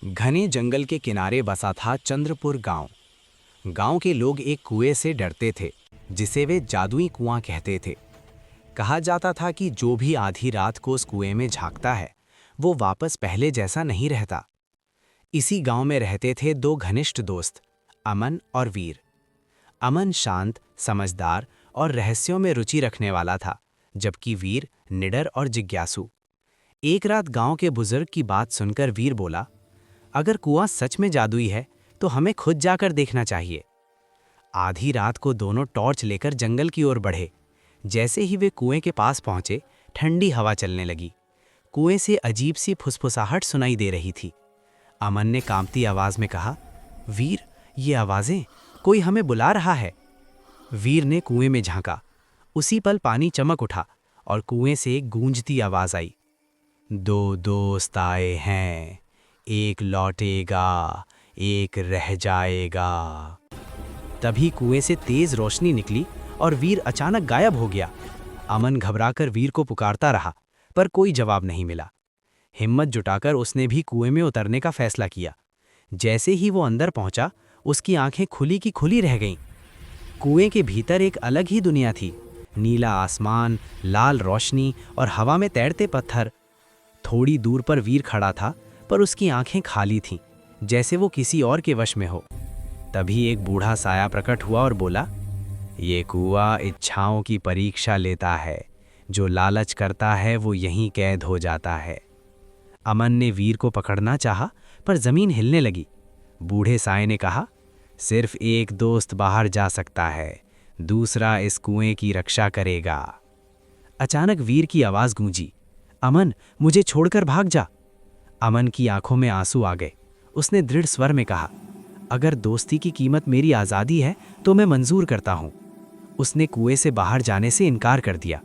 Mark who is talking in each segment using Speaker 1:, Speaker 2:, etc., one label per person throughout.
Speaker 1: घने जंगल के किनारे बसा था चंद्रपुर गांव। गांव के लोग एक कुएं से डरते थे, जिसे वे जादुई कुआं कहते थे। कहा जाता था कि जो भी आधी रात को उस कुएं में झांकता है, वो वापस पहले जैसा नहीं रहता। इसी गांव में रहते थे दो घनिष्ठ दोस्त, अमन और वीर। अमन शांत, समझदार और रहस्यों में रुचि रखने वाला था, जबकि वीर निडर और जिज्ञासु। एक रात गांव के बुजुर्ग की बात सुनकर वीर बोला, अगर कुआं सच में जादुई है तो हमें खुद जाकर देखना चाहिए। आधी रात को दोनों टॉर्च लेकर जंगल की ओर बढ़े। जैसे ही वे कुएं के पास पहुंचे, ठंडी हवा चलने लगी। कुएं से अजीब सी फुसफुसाहट सुनाई दे रही थी। अमन ने कांपती आवाज में कहा, वीर, ये आवाजें, कोई हमें बुला रहा है। वीर ने कुएं में झांका। उसी पल पानी चमक उठा और कुएं से एक गूंजती आवाज आई, दो दोस्त आए हैं, एक लौटेगा, एक रह जाएगा। तभी कुएं से तेज रोशनी निकली और वीर अचानक गायब हो गया। अमन घबराकर वीर को पुकारता रहा, पर कोई जवाब नहीं मिला। हिम्मत जुटाकर उसने भी कुएं में उतरने का फैसला किया। जैसे ही वो अंदर पहुंचा, उसकी आंखें खुली की खुली रह गईं। कुएं के भीतर एक अलग ही दुनिया थी। नीला आसमान, लाल रोशनी और हवा में तैरते पत्थर। थोड़ी दूर पर वीर खड़ा था, पर उसकी आंखें खाली थीं, जैसे वो किसी और के वश में हो। तभी एक बूढ़ा साया प्रकट हुआ और बोला, ये कुआं इच्छाओं की परीक्षा लेता है, जो लालच करता है वो यहीं कैद हो जाता है। अमन ने वीर को पकड़ना चाहा, पर जमीन हिलने लगी। बूढ़े साये ने कहा, सिर्फ एक दोस्त बाहर जा सकता है, दूसरा इस कुएं की रक्षा करेगा। अचानक वीर की आवाज गूंजी, अमन, मुझे छोड़कर भाग जा। अमन की आंखों में आंसू आ गए। उसने दृढ़ स्वर में कहा, अगर दोस्ती की कीमत मेरी आज़ादी है तो मैं मंजूर करता हूं। उसने कुएं से बाहर जाने से इनकार कर दिया।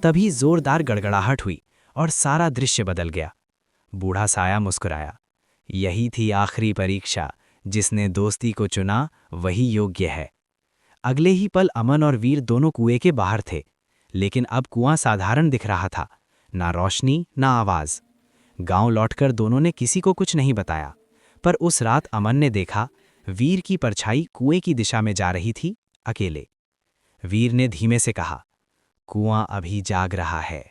Speaker 1: तभी जोरदार गड़गड़ाहट हुई और सारा दृश्य बदल गया। बूढ़ा साया मुस्कुराया, यही थी आखिरी परीक्षा। जिसने दोस्ती को चुना वही योग्य है। अगले ही पल अमन और वीर दोनों कुएं के बाहर थे, लेकिन अब कुआं साधारण दिख रहा था, ना रोशनी ना आवाज। गांव लौटकर दोनों ने किसी को कुछ नहीं बताया, पर उस रात अमन ने देखा, वीर की परछाई कुएं की दिशा में जा रही थी, अकेले। वीर ने धीमे से कहा, कुआं अभी जाग रहा है।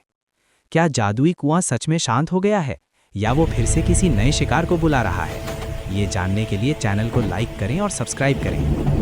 Speaker 1: क्या जादुई कुआं सच में शांत हो गया है, या वो फिर से किसी नए शिकार को बुला रहा है? ये जानने के लिए चैनल को लाइक करें और सब्सक्राइब करें।